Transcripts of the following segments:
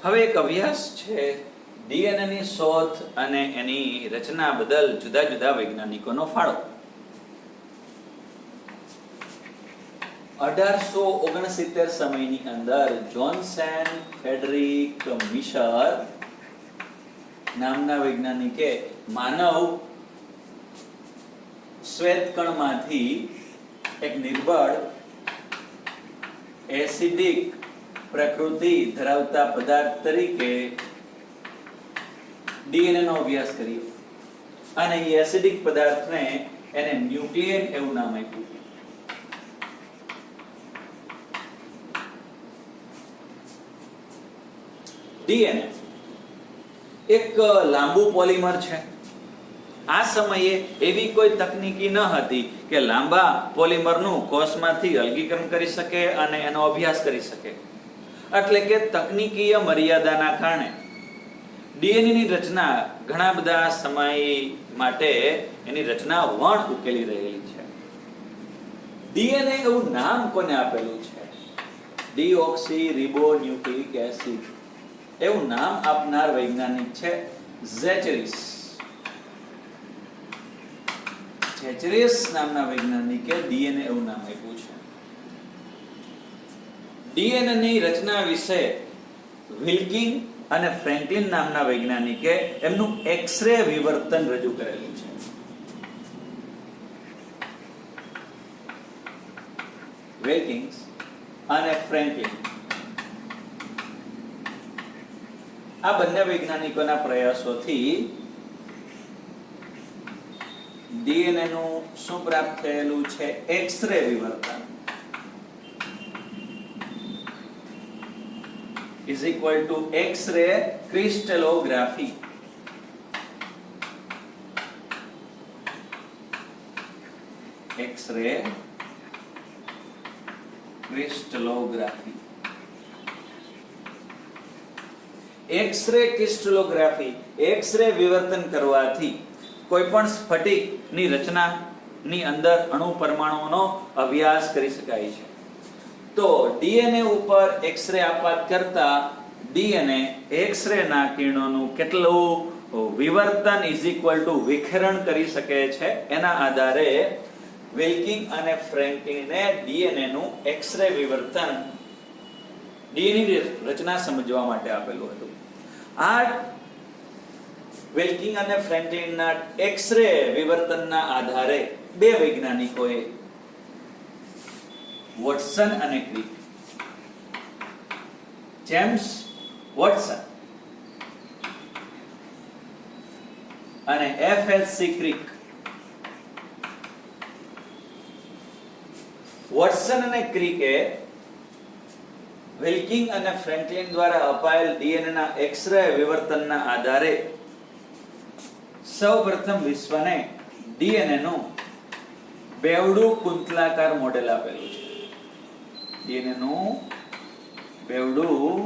હવે એક અભ્યાસ છે ડીએનએ ની શોધ અને એની રચના બદલ જુદા જુદા વૈજ્ઞાનિકોનો ફાળો. 1869 સમયની અંદર જોન્સન ફેડરિક મિશર નામના વૈજ્ઞાનિકે માનવ શ્વેતકણમાંથી એક નિર્બળ એસિડિક પ્રકૃતિ ધરાવતા પદાર્થ તરીકે ડીએનએ નો અભ્યાસ કર્યો અને એ એસિડિક પદાર્થને એને ન્યુક્લિયન એવું નામ આપ્યું. ડીએનએ એક લાંબુ પોલિમર છે. આ સમયે એવી કોઈ તકનીકી ન હતી કે લાંબા પોલિમરનું કોષમાંથી અલગીકરણ કરી શકે અને એનો અભ્યાસ કરી શકે. એટલે કે તકનીકીય મર્યાદાના કારણે ડીએનએ ની રચના ઘણા બધા સમય માટે એની રચના વણ ઉકેલી રહેલી છે. ડીએનએ એવું નામ કોને આપેલું છે? ડીઓક્સી રિબોન્યુક્લિક એસિડ એવું નામ આપનાર વૈજ્ઞાનિક છે ઝેચરીસ. ઝેચરીસ નામના વૈજ્ઞાનિકે ડીએનએ એવું નામ આપ્યું છે. ડીએનએ ની રચના વિશે વિલ્કિંગ અને ફ્રેન્કલિન નામના વૈજ્ઞાનિકે એમનું એક્સ-રે વિવર્તન રજૂ કરેલું છે. વિલ્કિંગ્સ અને ફ્રેન્કલિન આ બંને વૈજ્ઞાનિકોના પ્રયાસોથી ડીએનએ નું શું પ્રાપ્ત થયેલું છે? એક્સ-રે વિવર્તન is equal to X-ray crystallography. X-ray crystallography. X-ray crystallography X-ray વિવર્તન કરવાથી કોઈપણ સ્ફટિકની રચનાની અંદર અણુ પરમાણુઓનો અભ્યાસ કરી શકાય છે. તો ડીએનએ ઉપર એક્સ-રે આપાત કરતા ડીએનએ એક્સ-રે ના કિરણોનું કેટલું વિવર્તન ઇઝ ઇક્વલ ટુ વિખેરણ કરી શકે છે એના આધારે વિલ્કિંગ અને ફ્રેન્કલિને ડીએનએ નું એક્સ-રે વિવર્તન ડીએનએ ની રચના સમજવા માટે આપેલું હતું. આ વિલ્કિંગ અને ફ્રેન્કલિનના એક્સ-રે વિવર્તનના આધારે બે વૈજ્ઞાનિકોએ વોટસન અને ક્રિક, જેમ્સ વોટસન અને એફએલસી ક્રિક, વોટસન અને ક્રિકે વિલ્કિંગ અને ફ્રેન્કલિન દ્વારા અપાયેલ ડીએનએ ના એક્સ-રે વિવર્તનના આધારે સૌપ્રથમ વિશ્વને ડીએનએ નું બેવડું કુંતલાકાર મોડેલ આપેલું છે. ડીએનએ નું બેવડું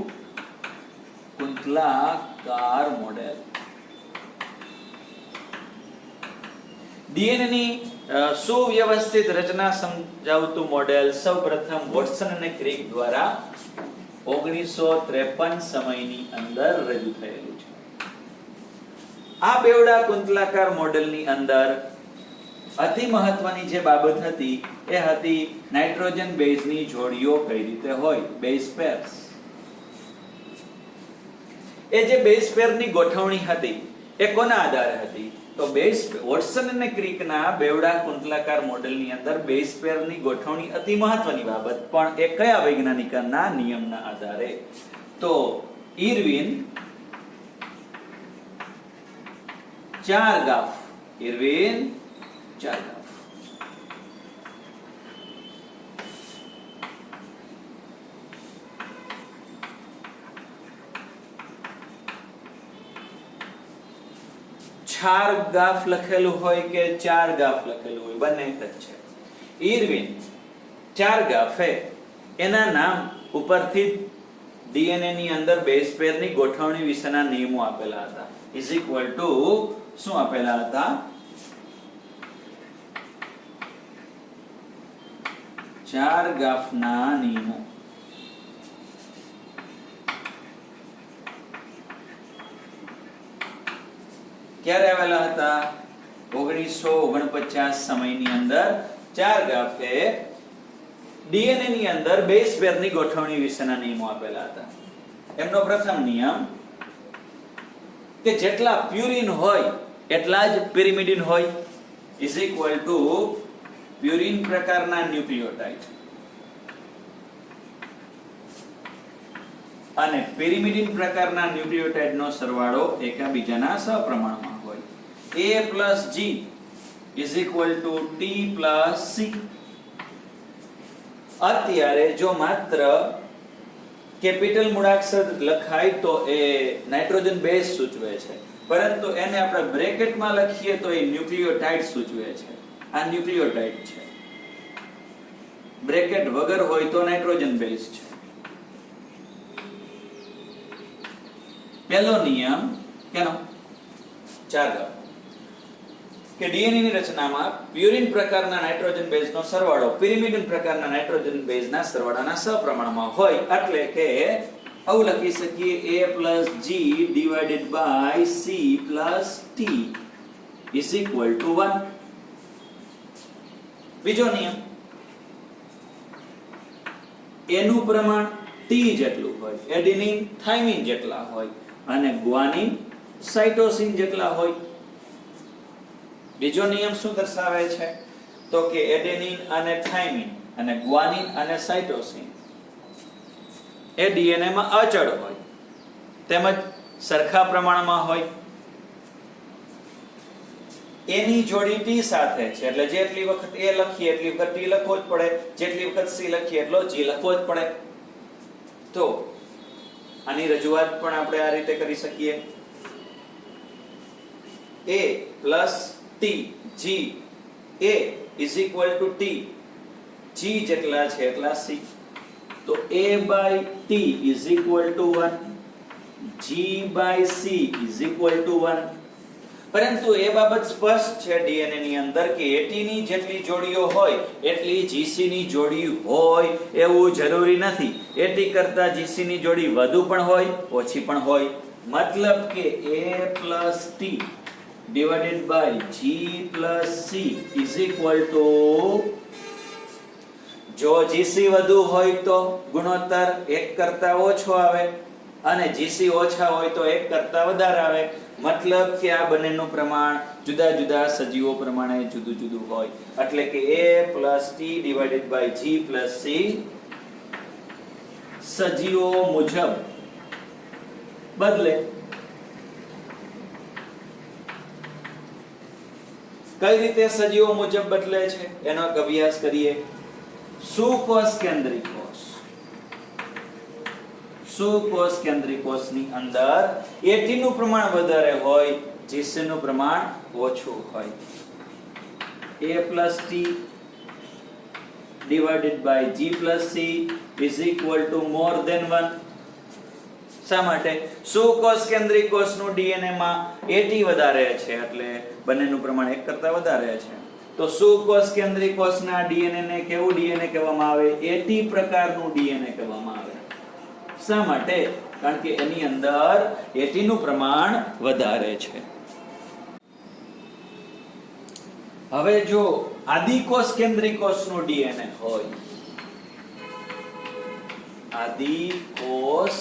કુંતલાકાર મોડેલ. ડીએનએ ની સુવ્યવસ્થિત રચના સમજાવતું મોડેલ સૌપ્રથમ વોટસન અને ક્રિક દ્વારા 1953 સમયની અંદર રજૂ થયેલું છે. આ બેવડા કુંતલાકાર મોડેલની અંદર અતિ મહત્વની જે બાબત હતી એ હતી નાઇટ્રોજન બેઝની જોડીઓ કઈ રીતે હોય, બેઝ પેર્સ. એ જે બેઝ પેરની ગોઠવણી હતી એ કોના આધારે હતી? તો બેઝ વોટસન અને ક્રિકના બેવડા કુંતલાકાર મોડેલની અંદર બેઝ પેરની ગોઠવણી અતિ મહત્વની બાબત, પણ એ કયા વૈજ્ઞાનિકના નિયમના આધારે? તો ઇરવિન ચારગાફ. ઇરવિન ચારગાફ ચારગાફ લખેલું હોય કે ચારગાફ લખેલું હોય, બંને એક જ છે. ઇરવિન ચારગાફે એના નામ ઉપરથી ડીએનએ ની અંદર બેઝ પેરની ગોઠવણી વિશેના નિયમો આપેલા હતા. ઇઝ ઇક્વલ ટુ શું આપેલા હતા? ચારગાફના નિયમો. ક્યારે આવેલા હતા? 1949 સમયની અંદર ચારગાફે ડીએનએ ની અંદર બેઝ પેરની ગોઠવણી વિશેના નિયમો આપેલા હતા. એમનો પ્રથમ નિયમ કે જેટલા પ્યુરિન હોય એટલા જ પિરિમિડિન હોય ઇઝ ઇક્વલ ટુ પ્યુરિન પ્રકારના ન્યુક્લિયોટાઇડ અને પિરિમિડિન પ્રકારના ન્યુક્લિયોટાઇડનો સરવાળો એકબીજાના સપ્રમાણમાં હોય. A plus G is equal to T plus C. અત્યારે જો માત્ર કેપિટલ મૂળાક્ષર લખાય તો એ નાઇટ્રોજન બેઝ સૂચવે છે, પરંતુ એને આપણે બ્રેકેટમાં લખીએ તો એ ન્યુક્લિયોટાઇડ સૂચવે છે. આ ન્યુક્લિયોટાઇડ છે. બ્રેકેટ વગર હોય તો નાઇટ્રોજન બેઝ છે. પહેલો નિયમ કેનો? ચારગાફ કે ડીએનએ ની રચનામાં પ્યુરિન પ્રકારના નાઇટ્રોજન બેઝનો સરવાળો પિરિમિડિન પ્રકારના નાઇટ્રોજન બેઝના સરવાળાના સપ્રમાણમાં હોય, એટલે કે આવું લખી શકીએ A plus G divided by C plus T is equal to 1. બીજો નિયમ, A નું પ્રમાણ T જેટલું હોય, એડિનિન થાઇમિન જેટલા હોય અને ગ્વાનિન સાઇટોસિન જેટલા હોય. બીજો નિયમ શું દર્શાવે છે? તો કે એડેનિન અને થાઇમિન અને ગ્વાનિન અને સાઇટોસિન એ ડીએનએ માં અચળ હોય તેમજ સરખા પ્રમાણમાં હોય. એની જોડી ટી સાથે છે, એટલે જેટલી વખત એ લખીએ એટલી વખત ટી લખવો જ પડે, જેટલી વખત સી લખીએ એટલો જી લખવો જ પડે. તો આની રજૂઆત પણ આપણે આ રીતે કરી શકીએ. A plus T G A is equal to T G જેટલા છે એટલા C. તો A by T is equal to 1, G by C is equal to 1. પરંતુ એ બાબત સ્પષ્ટ છે ડીએનએ ની અંદર કે AT ની જેટલી જોડીઓ હોય એટલી GC ની જોડી હોય એવું જરૂરી નથી. AT કરતા GC ની જોડી વધુ પણ હોય, ઓછી પણ હોય. મતલબ કે A plus T divided by G plus C is equal to, જો GC વધુ હોય તો ગુણોત્તર 1 કરતા ઓછો આવે અને GC ઓછા હોય તો 1 કરતા વધારે આવે. મતલબ કે આ બંનેનું પ્રમાણ જુદા જુદા સજીવો પ્રમાણે જુદું જુદું હોય, એટલે કે A plus T divided by G plus C સજીવો મુજબ બદલે. કઈ રીતે સજીવો મુજબ બદલે છે એનો અભ્યાસ કરીએ. સુકોષ કેન્દ્રીય કોષ, સુકોષ કેન્દ્રીય કોષની અંદર AT નું પ્રમાણ વધારે હોય, GC નું પ્રમાણ ઓછું હોય. A plus T divided by G plus C is equal to more than 1. શા માટે? સુકોષ કેન્દ્રીય કોષનું ડીએનએ માં AT વધારે છે એટલે બંનેનું પ્રમાણ 1 કરતા વધારે છે. તો સુકોષ કેન્દ્રીય કોષના ડીએનએ ને કેવું ડીએનએ કહેવામાં આવે? AT પ્રકારનું ડીએનએ કહેવામાં આવે. શા માટે? કારણ કે એની અંદર AT નું પ્રમાણ વધારે છે. હવે જો આદિકોષ કેન્દ્રીય કોષનું ડીએનએ હોય, આદિકોષ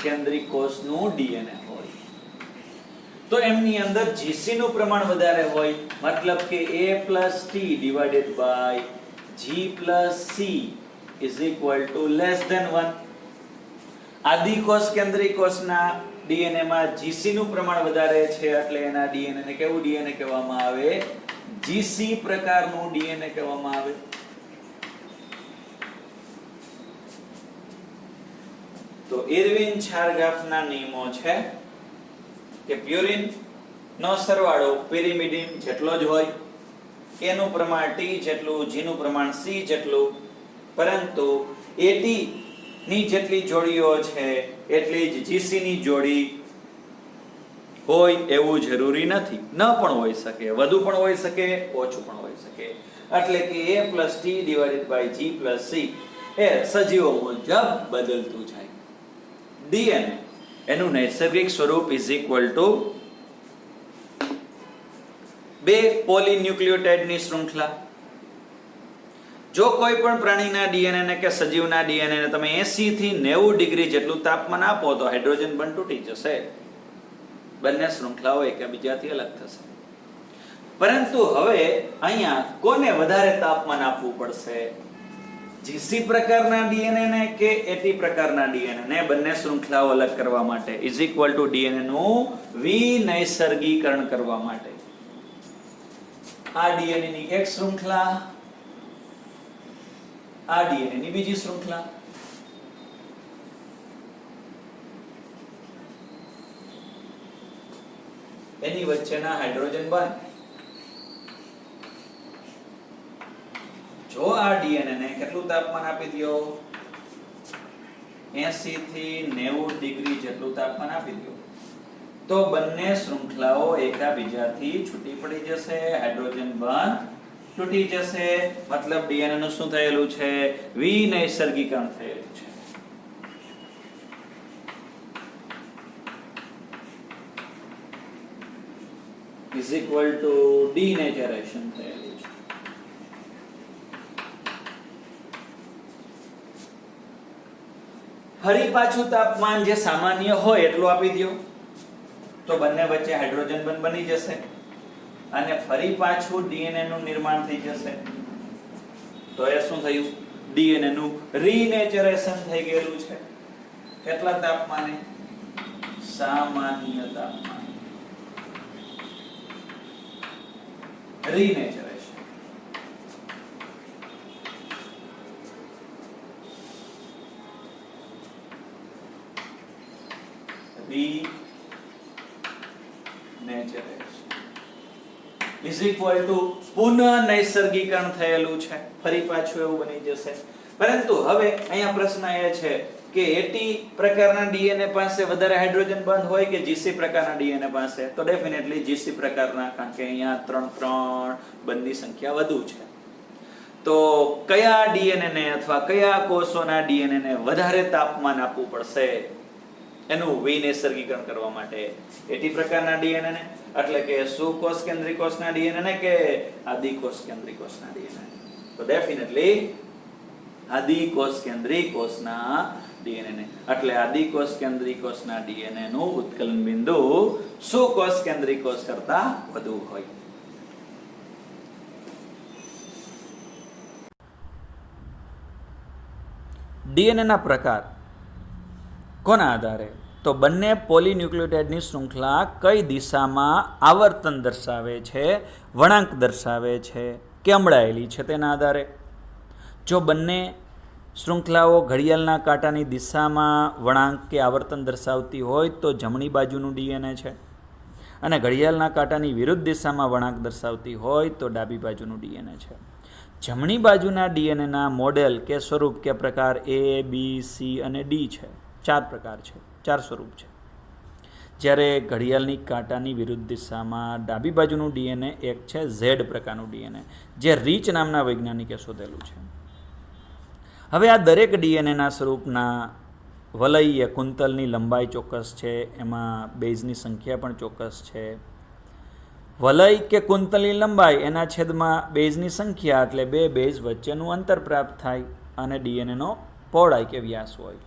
કેન્દ્રીય કોષનું ડીએનએ હોય તો એમની અંદર GC નું પ્રમાણ વધારે હોય. મતલબ કે A plus T divided by G plus C is equal to less than 1. આદિકોષ કેન્દ્રીય કોષના ડીએનએ માં GC નું પ્રમાણ વધારે છે એટલે એના ડીએનએ ને કેવું ડીએનએ કહેવામાં આવે? GC પ્રકારનું ડીએનએ કહેવામાં આવે. તો ઇરવિન ચારગાફના નિયમો છે કે પ્યુરિન નો સરવાળો પિરિમિડિન જેટલો જ હોય, A નું પ્રમાણ T જેટલું, G નું પ્રમાણ C જેટલું, પરંતુ AT ની જેટલી જોડીઓ છે એટલી જ GC ની જોડી હોય એવું જરૂરી નથી. ન પણ હોઈ શકે, વધુ પણ હોઈ શકે, ઓછું પણ હોઈ શકે. એટલે કે A plus T divided by G plus C એ સજીવો મુજબ બદલતું જાય. ડીએનએ એનું નૈસર્ગિક સ્વરૂપ is equal to બે પોલીન્યુક્લિયોટાઇડની શૃંખલા. જો કોઈ પણ પ્રાણીના ડીએનએ કે સજીવના ડીએનએ ને તમે 80 થી 90 ડિગ્રી જેટલું તાપમાન આપો તો હાઇડ્રોજન બંધ તૂટી જશે. બંને શૃંખલાઓ એકબીજાથી અલગ થશે. પરંતુ હવે અહીંયા કોને વધારે તાપમાન આપવું પડશે? જીસી પ્રકારના ડીએનએ ને કે એટી પ્રકારના ડીએનએ ને બંને શૃંખલાઓ અલગ કરવા માટે ઇઝ ઇક્વલ ટુ ડીએનએ નું વિનૈસર્ગીકરણ કરવા માટે આ ડીએનએ ની એક શૃંખલા, આ ડીએનએ ની બીજી શૃંખલા, એની વચ્ચેના હાઇડ્રોજન બંધ. જો આ ડીએનએ ને કેટલું તાપમાન આપી દો? 80 થી 90 ડિગ્રી જેટલું તાપમાન આપી દો તો બંને શૃંખલાઓ એકબીજાથી છૂટી પડી જશે, હાઇડ્રોજન બંધ તૂટી જશે. મતલબ ડીએનએ નું શું થયેલું છે? વિનૈસર્ગીકરણ થયેલું છે. is equal to denaturation થયેલું છે. ફરી પાછું તાપમાન જે સામાન્ય હોય એટલું આપી દો તો બંને વચ્ચે હાઇડ્રોજન બંધ બની જશે અને ફરી પાછું ડીએનએ નું નિર્માણ થઈ જશે. તો એ શું થયું? ડીએનએ નું રીનેચરેશન થઈ ગયેલું છે. કેટલા તાપમાને? સામાન્ય તાપમાન. રીનેચરેશન. ઇઝ ઇક્વલ ટુ પુનઃ નૈસર્ગીકરણ થયેલું છે. ફરી પાછું એવું બની જશે. પરંતુ હવે અહીંયા પ્રશ્ન એ છે કે એટી પ્રકારના ડીએનએ પાસે વધારે હાઇડ્રોજન બંધ હોય કે જીસી પ્રકારના ડીએનએ પાસે? તો ડેફિનેટલી જીસી પ્રકારના, કારણ કે અહીંયા 3 બંધની સંખ્યા વધુ છે. તો કયા ડીએનએ ને અથવા કયા કોષોના ડીએનએ ને વધારે તાપમાન આપવું પડશે એનું વિનૈસર્ગીકરણ કરવા માટે? એટી પ્રકારના ડીએનએ ને, એટલે કે સુકોષ કેન્દ્રીય કોષના ડીએનએ ને કે આદિકોષ કેન્દ્રીય કોષના ડીએનએ? તો ડેફિનેટલી આદિકોષ કેન્દ્રીય કોષના ડીએનએ ને. એટલે આદિકોષ કેન્દ્રીય કોષના ડીએનએ નું ઉત્કલન બિંદુ સુકોષ કેન્દ્રીય કોષ કરતા વધુ હોય. ડીએનએ ના પ્રકાર કોના આધારે? તો બંને પોલીન્યુક્લિયોટાઇડની શૃંખલા કઈ દિશામાં આવર્તન દર્શાવે છે, વળાંક દર્શાવે છે કે અમળાયેલી છે તેના આધારે. જો બંને શૃંખલાઓ ઘડિયાળના કાંટાની દિશામાં વળાંક કે આવર્તન દર્શાવતી હોય તો જમણી બાજુનું ડીએનએ છે, અને ઘડિયાળના કાંટાની વિરુદ્ધ દિશામાં વળાંક દર્શાવતી હોય તો ડાબી બાજુનું ડીએનએ છે. જમણી બાજુના ડીએનએના મોડેલ કે સ્વરૂપ કે પ્રકાર A, B, C અને D છે. 4 પ્રકાર છે, 4 સ્વરૂપ છે. જ્યારે ઘડિયાળની કાંટાની વિરુદ્ધ દિશામાં ડાબી બાજુનું ડીએનએ એક છે Z પ્રકારનું ડીએનએ, જે રીચ નામના વૈજ્ઞાનિકે શોધેલું છે. હવે આ દરેક ડીએનએના સ્વરૂપના વલય કુંતલની લંબાઈ ચોક્કસ છે, એમાં બેઝની સંખ્યા પણ ચોક્કસ છે. વલય કે કુંતલની લંબાઈ એના છેદમાં બેઝની સંખ્યા, એટલે બે બેઝ વચ્ચેનું અંતર પ્રાપ્ત થાય અને ડીએનએનો પહોળાઈ કે વ્યાસ હોય.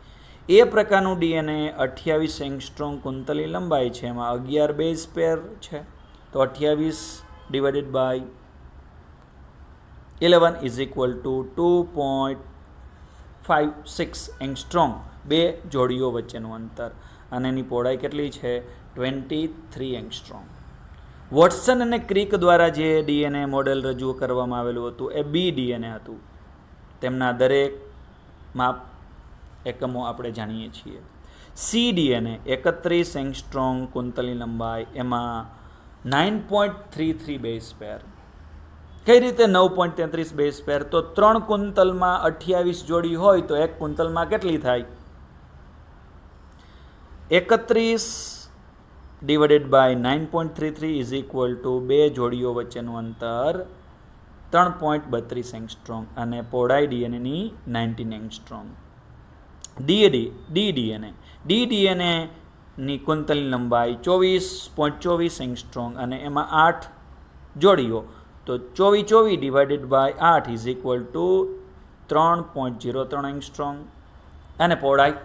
એ પ્રકારનું ડીએનએ 28 એંગસ્ટ્રોમ કુંતલની લંબાઈ છે, એમાં 11 બેઝ પેર છે. તો 28 divided by 11 is equal to 2.56 angstrom, બે જોડીઓ વચ્ચેનું અંતર, અને એની પહોળાઈ કેટલી છે? 23 એંગસ્ટ્રોમ. વોટસન અને ક્રિક દ્વારા જે ડીએનએ મોડેલ રજૂ કરવામાં આવેલું હતું એ બી ડીએનએ હતું. તેમના દરેક માપ એકમો આપણે જાણીએ છીએ. સી ડીએનએ 31 એંગસ્ટ્રોમ કુંતલની લંબાઈ, એમાં 9.33 બેઝ પેર. કઈ રીતે 9.33 બેઝ પેર? તો 3 કુંતલમાં 28 જોડી હોય તો એક કુંતલમાં કેટલી થાય? 31 divided by 9.33 is equal to બે જોડીઓ વચ્ચેનું અંતર 3.32 એંગસ્ટ્રોમ અને પહોળાઈ ડીએનએની 19 એંગસ્ટ્રોમ. ડી ડીએનએની કુંતલની લંબાઈ 24.24 એંગસ્ટ્રોમ અને એમાં 8 જોડીઓ, તો 24 divided by 8 is equal to 3.03 angstrom. અને પહોળાઈ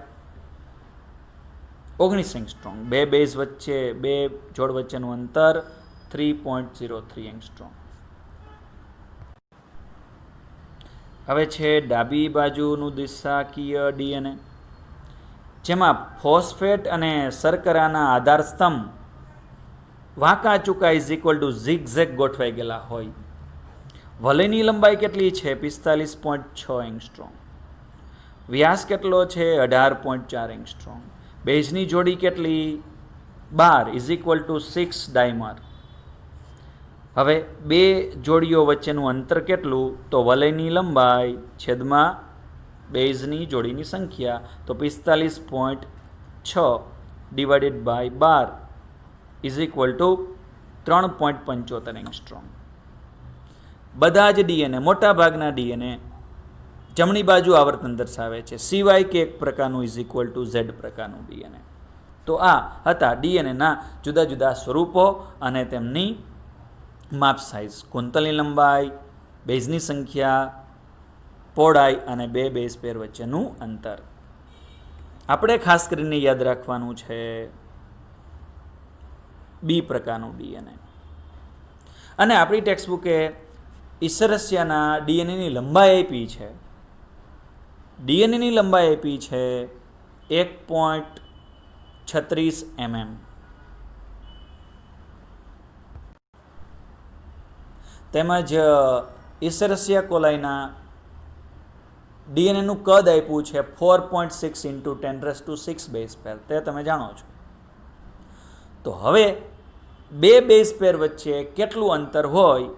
19 એંગસ્ટ્રોમ. બે બેઝ વચ્ચે, બે જોડ વચ્ચેનું અંતર 3.03 એંગસ્ટ્રોમ. હવે છે ડાબી બાજુનું દિશાકીય ડીએનએ, જેમાં ફોસ્ફેટ અને શર્કરાના આધાર સ્તંભ વાંકા ચૂકા ઇઝ ઇક્વલ ટુ ઝિગઝેગ ગોઠવાઈ ગયેલા હોય. વલયની લંબાઈ કેટલી છે? 45.6 એંગસ્ટ્રોમ. વ્યાસ કેટલો છે? 18.4 એંગસ્ટ્રોમ. બેઝની જોડી કેટલી? 12 ઇઝ ઇક્વલ ટુ 6 ડાયમર. હવે બે જોડીઓ વચ્ચેનું અંતર કેટલું? તો વલયની લંબાઈ છેદમાં બેઝની જોડીની સંખ્યા, તો 45.6 divided by 12 is equal to 3.75 angstrom. બધા જ ડીએનએ, મોટા ભાગના ડીએનએ જમણી બાજુ આવર્તન દર્શાવે છે, સિવાય કે એક પ્રકારનું ઇઝ ઇક્વલ ટુ ઝેડ પ્રકારનું ડીએનએ. તો આ હતા ડીએનએના જુદા જુદા સ્વરૂપો અને તેમની માપ સાઇઝ, કુંતલની લંબાઈ, બેઝની સંખ્યા, પહોળાઈ અને બે બેઝ પેર વચ્ચેનું અંતર. આપણે ખાસ કરીને યાદ રાખવાનું છે બી પ્રકારનું ડીએનએ. અને આપણી ટેક્સ્ટબુકે ઈસરસિયાના ડીએનએની લંબાઈ આપી છે. ડીએનએની લંબાઈ આપી છે 1.36 mm. તેમજ ઈસરસિયા કોલાઈના ડીએનએનું કદ આપ્યું છે 4.6 ઇન્ટુ 10⁶ બેઝ પેર. તે તમે જાણો છો. તો હવે બે બેઝ પેર વચ્ચે કેટલું અંતર હોય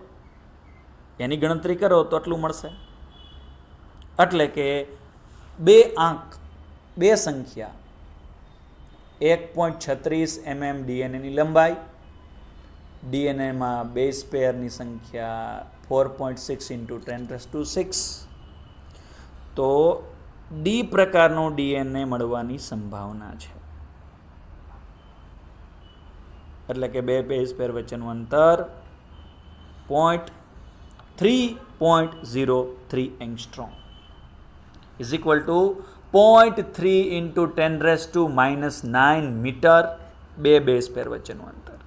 એની ગણતરી કરો તો આટલું મળશે. એટલે કે બે આંક, બે સંખ્યા 1.36 mm ડીએનએની લંબાઈ, ડીએનએમાં બેઝ પેરની સંખ્યા 4.6 ઇન્ટુ 10⁶. તો ડી પ્રકારનું ડીએનએ મળવાની સંભાવના છે. એટલે કે બે બેઝ પેર વચ્ચેનું અંતર 3.03 angstrom is equal to 0.3 into 10⁻⁹ metre, બે બેઝ પેર વચ્ચેનું અંતર.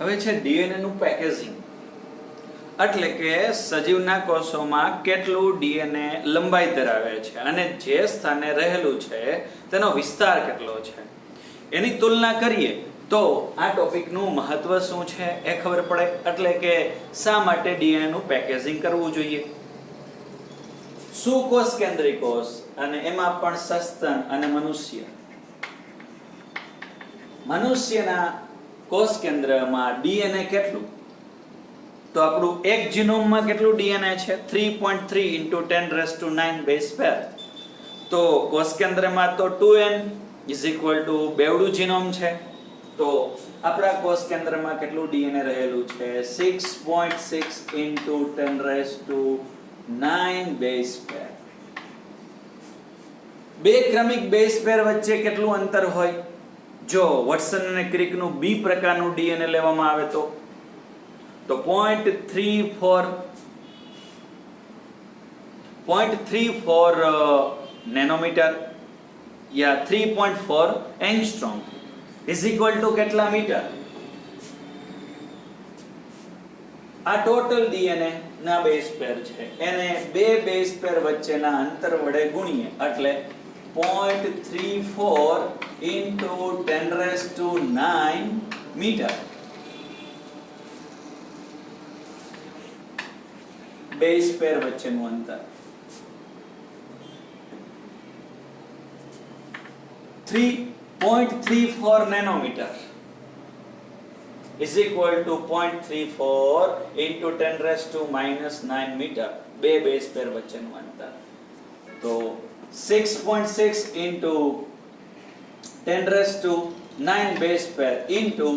હવે છે ડીએનએનું પેકેજિંગ. એટલે કે સજીવના કોષોમાં કેટલું ડીએનએ લંબાઈ ધરાવે છે અને જે સ્થાને રહેલું છે તેનો વિસ્તાર કેટલો છે, એની તુલના કરીએ તો આ ટોપિકનું મહત્વ શું છે એ ખબર પડે. એટલે કે શા માટે ડીએનએનું પેકેજિંગ કરવું જોઈએ. સુકોષ કેન્દ્રી કોષ અને એમાં પણ સસ્તન અને મનુષ્યના કોષ કેન્દ્રમાં ડીએનએ કેટલું? તો આપણું એક જીનોમમાં કેટલું ડીએનએ છે? 3.3 ઇન્ટુ 10⁹ બેઝ પેર. તો કોષ કેન્દ્રમાં તો 2n ઇઝ ઇક્વલ ટુ બેવડું જીનોમ છે. તો આપણા કોષ કેન્દ્રમાં કેટલું ડીએનએ રહેલું છે? 6.6 ઇન્ટુ 10⁹ બેઝ પેર. બે ક્રમિક બેઝ પેર વચ્ચે કેટલું અંતર હોય? જો વોટસન અને ક્રિકનું બી પ્રકારનું ડીએનએ લેવામાં આવે તો 0.34 nanometre yeah 3.4 angstrom is equal two કેટલા મીટર? આ ટોટલ ડીએનએ ના બેઝ પેર છે, એને બે બેઝ પેર વચ્ચેના અંતર વડે ગુણીએ એટલે 0.34 ઇન્ટુ 10⁹ મીટર બેઝ પેર વચ્ચેનું અંતર. 0.34 nanometre is equal to 0.34 into 10⁻⁹ metre, બે બેઝ પેર વચ્ચેનું અંતર. તો 6.6 into 10⁻⁹ base pair into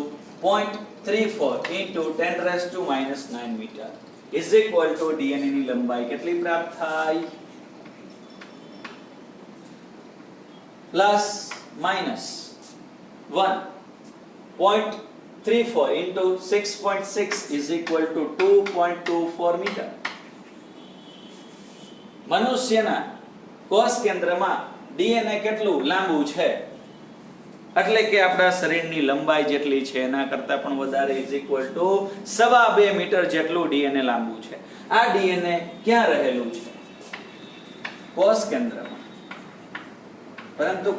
0.34 into 10⁻⁹ metre is equal to DNA ની લંબાઈ કેટલી પ્રાપ્ત થાય? Plus minus 1.34 into 6.6 is equal to 2.24 metre. મનુષ્યના કોષ કેન્દ્રમાં ડીએનએ કેટલું લાંબુ છે, એટલે કે આપણા શરીરની લંબાઈ જેટલી છે એના કરતા પણ વધારે ઇઝ ઇક્વલ ટુ 2.5 મીટર જેટલું ડીએનએ લાંબુ છે. આ ડીએનએ ક્યાં રહેલું છે? કોષ કેન્દ્રમાં. પરંતુ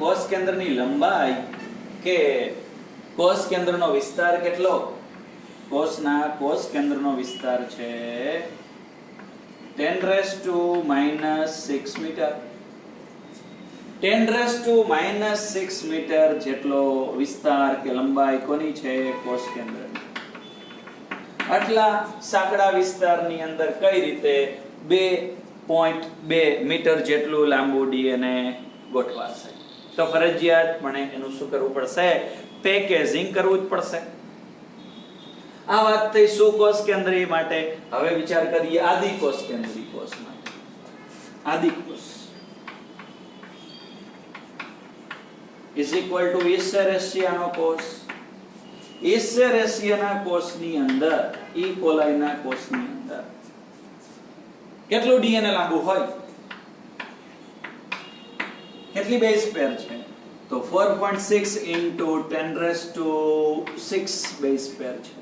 કોષ કેન્દ્રની લંબાઈ કે કોષ કેન્દ્રનો વિસ્તાર કેટલો? કોષ કેન્દ્રનો વિસ્તાર છે 10⁻⁻6 મીટર. 10⁻⁻6 મીટર જેટલો વિસ્તાર કે લંબાઈ કોની છે? કોષ કેન્દ્રની. આટલા સાંકડા વિસ્તારની અંદર કઈ રીતે 2.2 મીટર જેટલું લાંબુ ડીએનએ ગોઠવાશે? તો ફરજિયાતપણે એનું શું કરવું પડશે? પેકેજિંગ કરવું જ પડશે. આ વાત થઈ સુકોષ કેન્દ્રીય માટે. હવે વિચાર કરીએ આદિકોષ કેન્દ્રીય કોષ માટે. આદિકોષ ઇઝ ઇક્વલ ટુ ઇસેરેશિયાનો કોષ. ઇસેરેશિયાના કોષની અંદર, ઈ કોલાઈના કોષની અંદર કેટલું ડીએનએ લાંબુ હોય? કેટલી બેઝ પેર છે? તો 4.6 into 10⁻⁶ બેઝ પેર છે.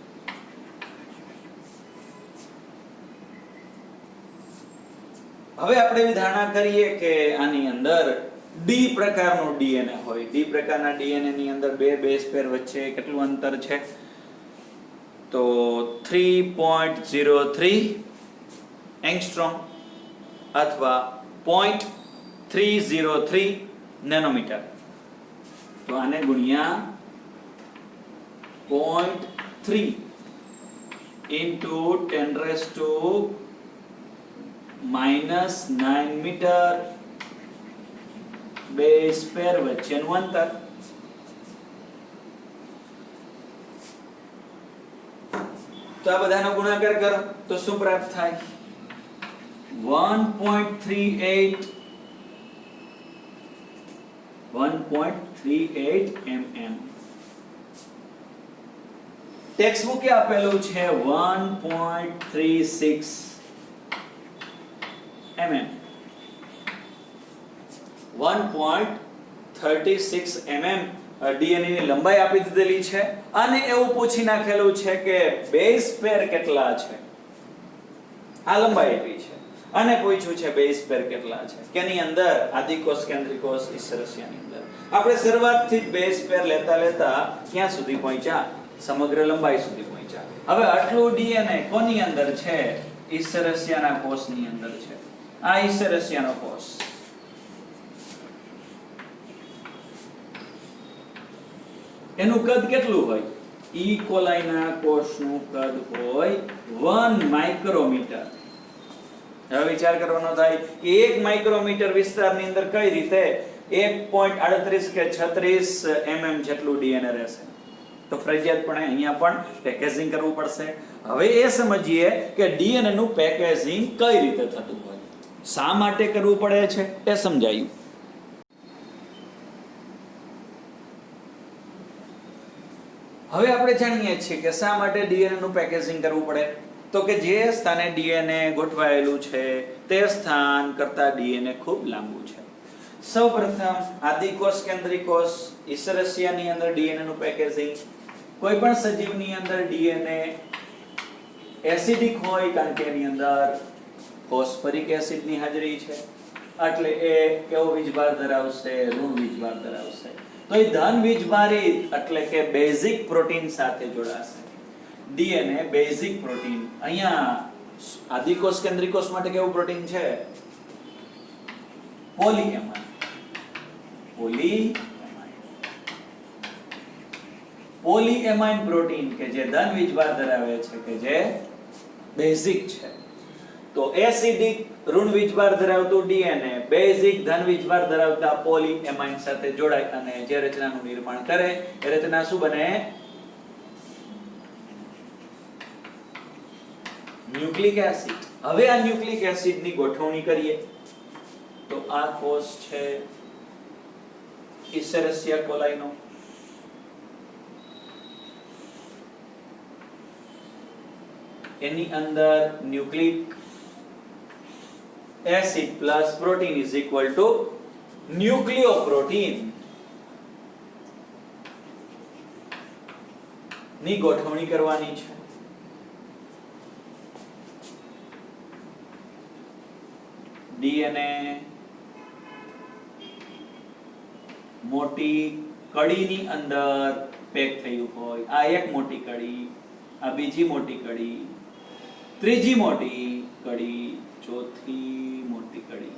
હવે આપણે વિધારણા કરીએ કે આની અંદર ડી પ્રકારનું ડીએનએ હોય. ડી પ્રકારના ડીએનએ ની અંદર બે બેઝ પેર વચ્ચે કેટલું અંતર છે? તો 3.03 એંગસ્ટ્રોમ અથવા 0.303 નેનોમીટર. તો આને ગુણ્યા 0.3 into 10⁻⁹ મીટર બેઝ પેર વચ્ચેનું અંતર. તો આ બધાનો ગુણાકાર કરો તો શું પ્રાપ્ત થાય? 1.38 mm. ટેક્સ્ટ બુકે આપેલું છે 1.36 mm. 1.36 mm ડીએનએ ની લંબાઈ આપી દીધેલી છે અને એવું પૂછી નાખેલું છે કે બેઝ પેર કેટલા છે. આ લંબાઈ આપી છે અને પૂછ્યું છે બેઝ પેર કેટલા છે. કેની અંદર? આદિકોષ કેન્દ્રીય કોષ ઇસેરેશિયાની અંદર. આપણે શરૂઆતથી જ બેઝ પેર લેતા ક્યાં સુધી પહોંચ્યા? સમગ્ર લંબાઈ સુધી પહોંચ્યા. હવે આટલું ડીએનએ કોની અંદર છે? ઇસેરેશિયાના કોષની અંદર છે. આ ઇસેરેશિયાનો કોષ. એનું કદ કેટલું હોય? ઈ કોલાઈના કોષનું કદ હોય 1 માઇક્રોમીટર. હવે વિચાર કરવાનો થાય કે 1 માઇક્રોમીટર વિસ્તારની અંદર કઈ રીતે 1.38 કે 36 mm જેટલું ડીએનએ રહેશે? તો ફરજિયાતપણે અહીંયા પણ પેકેજિંગ કરવું પડશે. હવે એ સમજીએ કે ડીએનએ નું પેકેજિંગ કઈ રીતે થતું હોય, શા માટે કરવું પડે છે એ સમજાયું. હવે આપણે જાણીએ છીએ કે શા માટે ડીએનએ નું પેકેજિંગ કરવું પડે. તો કે જે સ્થાને ડીએનએ ગોઠવાયેલું છે તે સ્થાન કરતા ડીએનએ ખૂબ લાંબુ છે. સૌપ્રથમ આદિકોષ કેન્દ્રીય કોષ ઇસેરેશિયાની અંદર ડીએનએ નું પેકેજિંગ. કોઈ પણ સજીવની અંદર ડીએનએ એસિડિક હોય કારણ કે એની અંદર ફોસ્ફરિક એસિડની હાજરી છે, એટલે એ કેવો વીજભાર ધરાવશે? ઋણ વીજભાર ધરાવશે. તો એ ધન વીજભારિત એટલે કે બેઝિક પ્રોટીન સાથે જોડાશે. DNA basic protein. અહીંયા આદિકોષ કેન્દ્રીય કોષ માટે કેવું પ્રોટીન છે? પોલીએમાઇન પ્રોટીન કે જે ધન વીજભાર ધરાવે છે, કે જે બેઝિક છે. તો એસિડિક ઋણ વીજભાર ધરાવતું ડીએનએ બેઝિક ધન વીજભાર ધરાવતા પોલીએમાઇન સાથે જોડાય અને જે રચનાનું નિર્માણ કરે એ રચના શું બને? Nucleic acid. હવે આ ન્યુક્લિક એસિડની ગોઠવણી કરીએ તો આ કોષ છે ઇસેરેસિયા કોલાઈનો. એની અંદર nucleic acid plus protein is equal to nucleoprotein ની ગોઠવણી કરવાની છે. ડીએનએ મોટી કડીની અંદર પેક થયું હોય, આ એક મોટી કડી, આ બીજી મોટી કડી, ત્રીજી મોટી કડી, ચોથી મોટી કડી.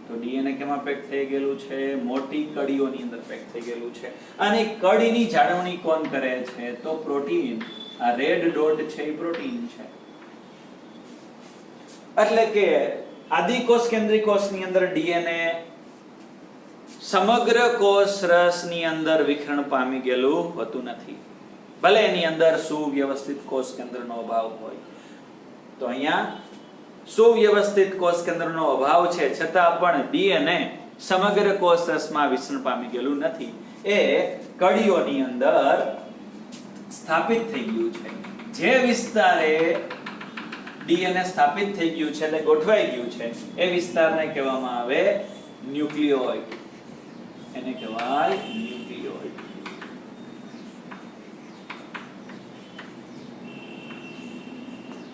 તો ડીએનએ કેમાં પેક થઈ ગયેલું છે? મોટી કડીઓની અંદર પેક થઈ ગયેલું છે. અને કડીની જાળવણી કોણ કરે છે? તો પ્રોટીન. આ રેડ ડોટ છે એ પ્રોટીન છે. એટલે કે આદિકોષ કેન્દ્રીય કોષની અંદર ડીએનએ સમગ્ર કોષ રસની અંદર વિખરણ પામી ગયેલું હોતું નથી, ભલે એની અંદર સુવ્યવસ્થિત કોષ કેન્દ્રનો અભાવ હોય. તો અહીંયા સુવ્યવસ્થિત કોષ કેન્દ્રનો અભાવ છે, છતાં પણ ડીએનએ સમગ્ર કોષ રસમાં વિચરણ પામી ગયેલું નથી. એ કડીઓની અંદર સ્થાપિત થઈ ગયું છે. જે વિસ્તારે ડીએનએ સ્થાપિત થઈ ગયું છે એટલે ગોઠવાઈ ગયું છે, એ વિસ્તારને કહેવામાં આવે ન્યુક્લિયોઇડ. એને કહેવાય ન્યુક્લિયોઇડ.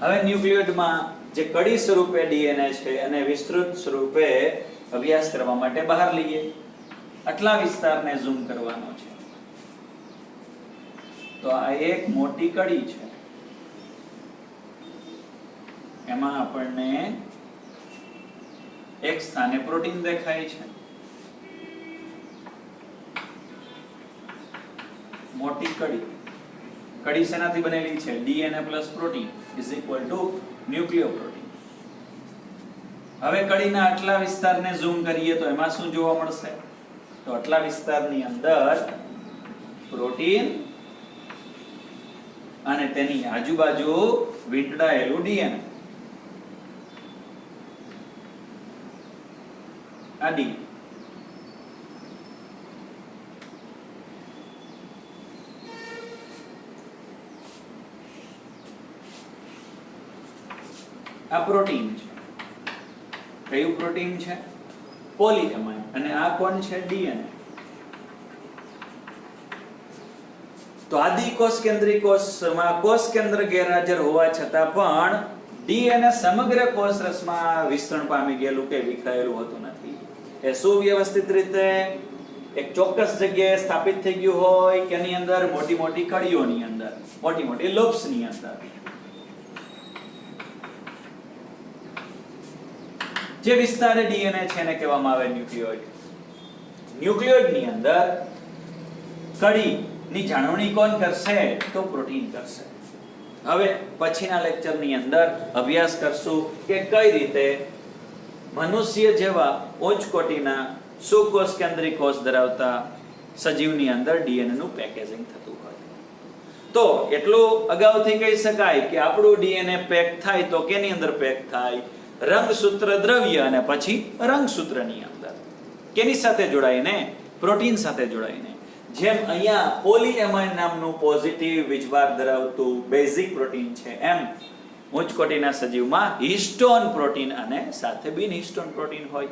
હવે ન્યુક્લિયોઇડમાં જે કડી સ્વરૂપે ડીએનએ છે અને વિસ્તૃત સ્વરૂપે અભ્યાસ કરવા માટે બહાર લઈએ. આટલા વિસ્તારને ઝૂમ કરવાનો છે. તો આ એક મોટી કડી છે, એમાં આપણને એક સ્થાને પ્રોટીન દેખાય છે. મોટી કડી. કડી શેનાથી બનેલી છે? DNA plus protein is equal to nucleoprotein. હવે કડીના આટલા વિસ્તારને ઝૂમ કરીએ તો એમાં શું જોવા મળશે? તો આટલા વિસ્તારની અંદર પ્રોટીન અને તેની આજુબાજુ વીંટળાયેલું ડીએનએ. આ ડી. આ પ્રોટીન છે. કયું પ્રોટીન છે? પોલીએમાઇન. અને આ કોણ છે? ડીએનએ. તો આદિકોષ કેન્દ્રીય કોષમાં કોષ કેન્દ્ર ગેરહાજર હોવા છતાં પણ ડીએનએ સમગ્ર કોષ રસમાં વિસ્તરણ પામી ગયેલું કે વિખરાયેલું હોતું નથી. એ સુવ્યવસ્થિત રીતે એક ચોક્કસ જગ્યાએ સ્થાપિત થઈ ગયું હોય કે એની અંદર મોટી મોટી કડીઓની અંદર, મોટી મોટી લૂપ્સની અંદર. જે વિસ્તારે ડીએનએ છે એને કહેવામાં આવે ન્યુક્લિયોઇડ. ન્યુક્લિયોઇડની અંદર કડીની જાળવણી કોણ કરશે? તો પ્રોટીન કરશે. હવે પછીના લેક્ચરની અંદર અભ્યાસ કરશું કે કઈ રીતે મનુષ્ય જેવા ઉચ્ચ કોટીના સુકોષ કેન્દ્રીય કોષ ધરાવતા સજીવની અંદર ડીએનએ નું પેકેજિંગ થતું હોય. તો એટલું અગાઉથી કહી શકાય કે આપણું ડીએનએ પેક થાય તો કેની અંદર પેક થાય? રંગસૂત્ર દ્રવ્ય અને પછી રંગસૂત્રની અંદર. કેની સાથે જોડાઈને? પ્રોટીન સાથે જોડાઈને. જેમ અહીંયા પોલીએમાઇન નામનું પોઝિટિવ વીજભાર ધરાવતું બેઝિક પ્રોટીન છે, એમ ઉચ્ચ કોટીના સજીવમાં હિસ્ટોન પ્રોટીન અને સાથે બિન હિસ્ટોન પ્રોટીન હોય.